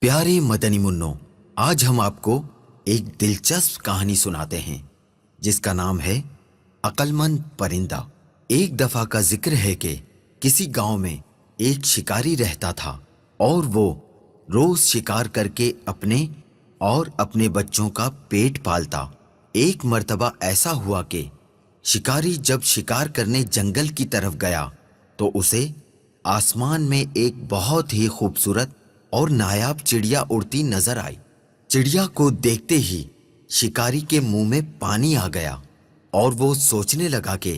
پیارے مدنی منوں، آج ہم آپ کو ایک دلچسپ کہانی سناتے ہیں جس کا نام ہے عقل مند پرندہ۔ ایک دفعہ کا ذکر ہے کہ کسی گاؤں میں ایک شکاری رہتا تھا اور وہ روز شکار کر کے اپنے اور اپنے بچوں کا پیٹ پالتا۔ ایک مرتبہ ایسا ہوا کہ شکاری جب شکار کرنے جنگل کی طرف گیا تو اسے آسمان میں ایک بہت ہی خوبصورت اور نایاب چڑیا اڑتی نظر آئی۔ چڑیا کو دیکھتے ہی شکاری کے منہ میں پانی آ گیا اور وہ سوچنے لگا کہ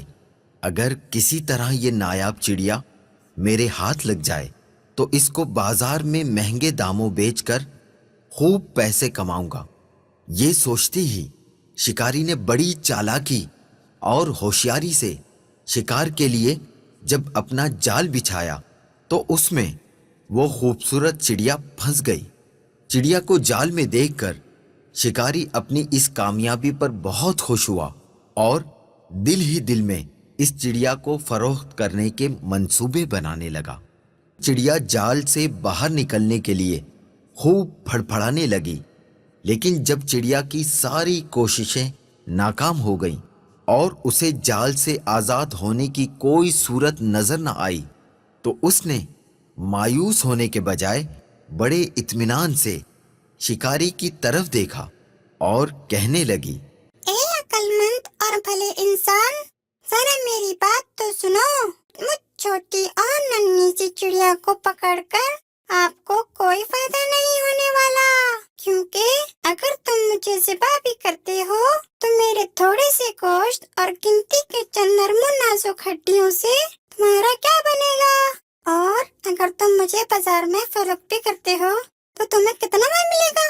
اگر کسی طرح یہ نایاب چڑیا میرے ہاتھ لگ جائے تو اس کو بازار میں مہنگے داموں بیچ کر خوب پیسے کماؤں گا۔ یہ سوچتے ہی شکاری نے بڑی چالاکی اور ہوشیاری سے شکار کے لیے جب اپنا جال بچھایا تو اس میں وہ خوبصورت چڑیا پھنس گئی۔ چڑیا کو جال میں دیکھ کر شکاری اپنی اس کامیابی پر بہت خوش ہوا اور دل ہی دل میں اس چڑیا کو فروخت کرنے کے منصوبے بنانے لگا۔ چڑیا جال سے باہر نکلنے کے لیے خوب پھڑپھڑانے لگی، لیکن جب چڑیا کی ساری کوششیں ناکام ہو گئیں اور اسے جال سے آزاد ہونے کی کوئی صورت نظر نہ آئی تو اس نے مایوس ہونے کے بجائے بڑے اطمینان سے شکاری کی طرف دیکھا اور کہنے لگی، اے عقل مند اور بھلے انسان، ذرا میری بات تو سنو۔ مجھ چھوٹی اور ننھی سی چڑیا کو پکڑ کر آپ کو کوئی فائدہ نہیں ہونے والا، کیونکہ اگر تم مجھے ذبح بھی کرتے ہو تو میرے تھوڑے سے گوشت اور گنتی کے چند نرم و نازک ہڈیوں سے تمہارا کیا بنے گا؟ اور اگر تم مجھے بازار میں فروخت بھی کرتے ہو تو تمہیں کتنا مال ملے گا؟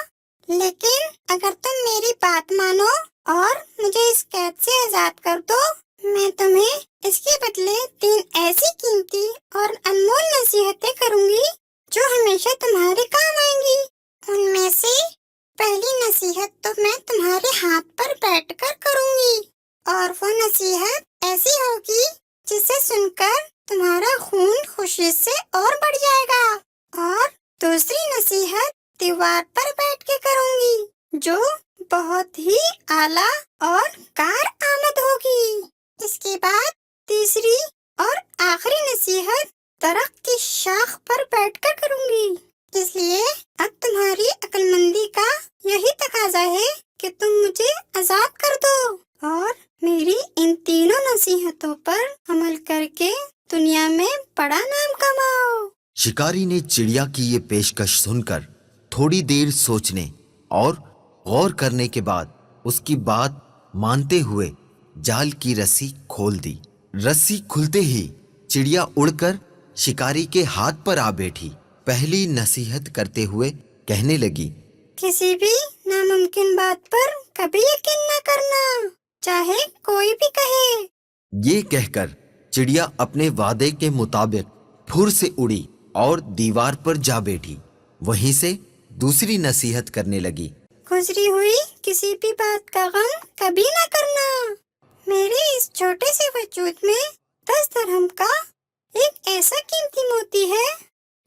لیکن اگر تم میری بات مانو اور مجھے اس قید سے آزاد کر دو، میں تمہیں اس کے بدلے 3 ایسی قیمتی اور انمول نصیحتیں کروں گی جو ہمیشہ تمہارے کام آئیں گی۔ ان میں سے پہلی نصیحت تو میں تمہارے ہاتھ پر بیٹھ کر کروں گی، اور وہ نصیحت ایسی ہوگی جسے سن کر تمہارا خون خوشی سے اور بڑھ جائے گا۔ اور دوسری نصیحت دیوار پر بیٹھ کے کروں گی جو بہت ہی اعلیٰ اور کارآمد ہوگی۔ اس کے بعد تیسری اور آخری نصیحت درخت کی شاخ پر بیٹھ کر کروں گی۔ اس لیے اب تمہاری عقل مندی کا یہی تقاضا ہے کہ تم مجھے آزاد کر دو اور میری ان تینوں نصیحتوں پر عمل کر کے دنیا میں بڑا نام کماؤ۔ شکاری نے چڑیا کی یہ پیشکش سن کر تھوڑی دیر سوچنے اور غور کرنے کے بعد اس کی بات مانتے ہوئے جال کی رسی کھول دی۔ رسی کھلتے ہی چڑیا اڑ کر شکاری کے ہاتھ پر آ بیٹھی۔ پہلی نصیحت کرتے ہوئے کہنے لگی، کسی بھی ناممکن بات پر کبھی یقین نہ کرنا، چاہے کوئی بھی کہے۔ یہ کہہ کر چڑیا اپنے وعدے کے مطابق پھر سے اڑی اور دیوار پر جا بیٹھی۔ وہیں سے دوسری نصیحت کرنے لگی، گزری ہوئی کسی بھی بات کا غم کبھی نہ کرنا۔ میرے اس چھوٹے سے وجود میں 10 درہم کا ایک ایسا قیمتی موتی ہے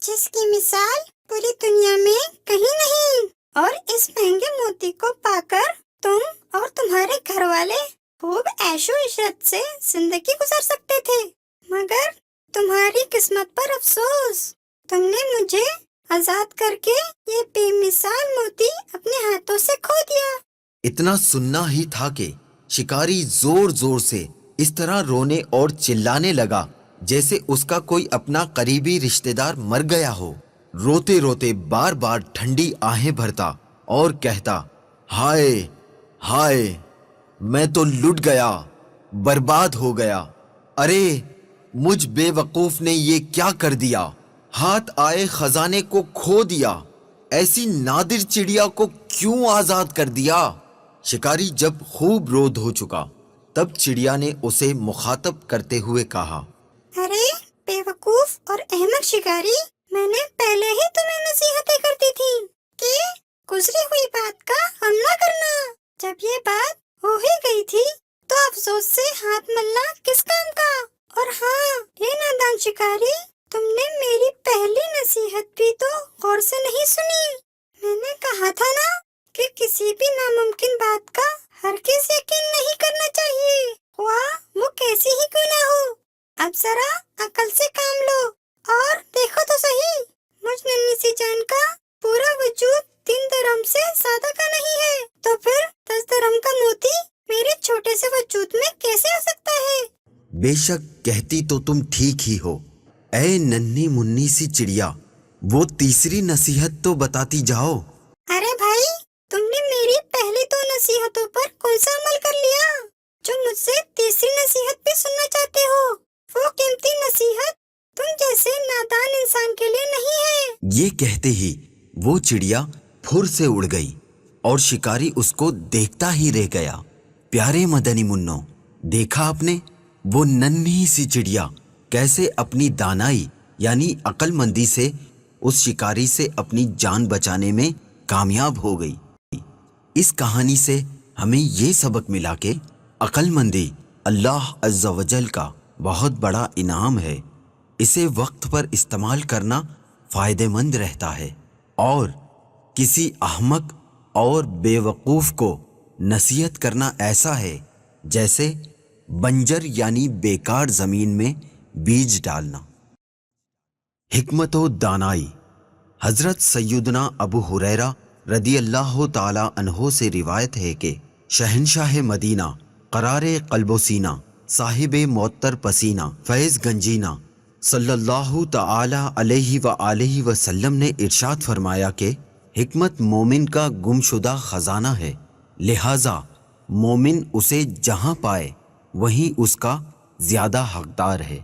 جس کی مثال پوری دنیا میں کہیں نہیں، اور اس مہنگے موتی کو پا کر تم اور تمہارے گھر والے خوب عیش و عشرت سے زندگی گزار سکتے تھے، مگر تمہاری قسمت پر افسوس، تم نے مجھے آزاد کر کے یہ بے مثال موتی اپنے ہاتھوں سے کھو دیا۔ اتنا سننا ہی تھا کہ شکاری زور زور سے اس طرح رونے اور چلانے لگا جیسے اس کا کوئی اپنا قریبی رشتہ دار مر گیا ہو۔ روتے روتے بار بار ٹھنڈی آہیں بھرتا اور کہتا، ہائے ہائے، میں تو لٹ گیا، برباد ہو گیا۔ ارے مجھ بے وقوف نے یہ کیا کر دیا، ہاتھ آئے خزانے کو کھو دیا، ایسی نادر چڑیا کو کیوں آزاد کر دیا؟ شکاری جب خوب رو دھو چکا تب چڑیا نے اسے مخاطب کرتے ہوئے کہا، ارے بے وقوف اور احمق شکاری، میں نے پہلے ہی تمہیں نصیحتیں کرتی تھی کہ گزری ہوئی بات کا غم نہ کرنا۔ جب یہ بات ہو ہی گئی تھی تو افسوس سے ہاتھ ملنا کس کام کا؟ اور ہاں، یہ نادان شکاری، تم نے میری پہلی نصیحت بھی تو غور سے نہیں سنی۔ کہا تھا نا کہ کسی بھی ناممکن بات کا ہرگز یقین نہیں کرنا چاہیے، خواہ وہ کیسی ہی کیوں نہ ہو۔ اب ذرا عقل سے کام لو اور دیکھو تو صحیح، مجھ ننھی سی جان کا پورا وجود 3 درہم سے زیادہ کا نہیں ہے، تو پھر 10 درہم کا موتی میرے چھوٹے سے وجود میں کیسے آ سکتا ہے؟ بے شک کہتی تو تم ٹھیک ہی ہو، اے ننھی منی سی چڑیا، وہ تیسری نصیحت تو بتاتی جاؤ۔ ارے بھائی، تم نے میری پہلی 2 نصیحتوں پر کون سا عمل کر لیا جو مجھ سے تیسری نصیحت بھی سننا چاہتے ہو؟ وہ قیمتی نصیحت تم جیسے نادان انسان کے لیے نہیں ہے۔ یہ کہتے ہی وہ چڑیا پھر سے اڑ گئی اور شکاری اس کو دیکھتا ہی رہ گیا۔ پیارے مدنی منو، دیکھا آپ نے وہ ننھی سی چڑیا کیسے اپنی دانائی یعنی عقل مندی سے اس شکاری سے اپنی جان بچانے میں کامیاب ہو گئی۔ اس کہانی سے ہمیں یہ سبق ملا کہ عقل مندی اللہ عز و جل کا بہت بڑا انعام ہے، اسے وقت پر استعمال کرنا فائدہ مند رہتا ہے، اور کسی احمق اور بے وقوف کو نصیحت کرنا ایسا ہے جیسے بنجر یعنی بیکار زمین میں بیج ڈالنا۔ حکمت و دانائی۔ حضرت سیدنا ابو ہریرہ رضی اللہ تعالی عنہ سے روایت ہے کہ شہنشاہ مدینہ قرار قلب و سینہ صاحب معطر پسینہ فیض گنجینہ صلی اللہ تعالی علیہ وآلہ وسلم نے ارشاد فرمایا کہ حکمت مومن کا گمشدہ خزانہ ہے، لہٰذا مومن اسے جہاں پائے وہیں اس کا زیادہ حقدار ہے۔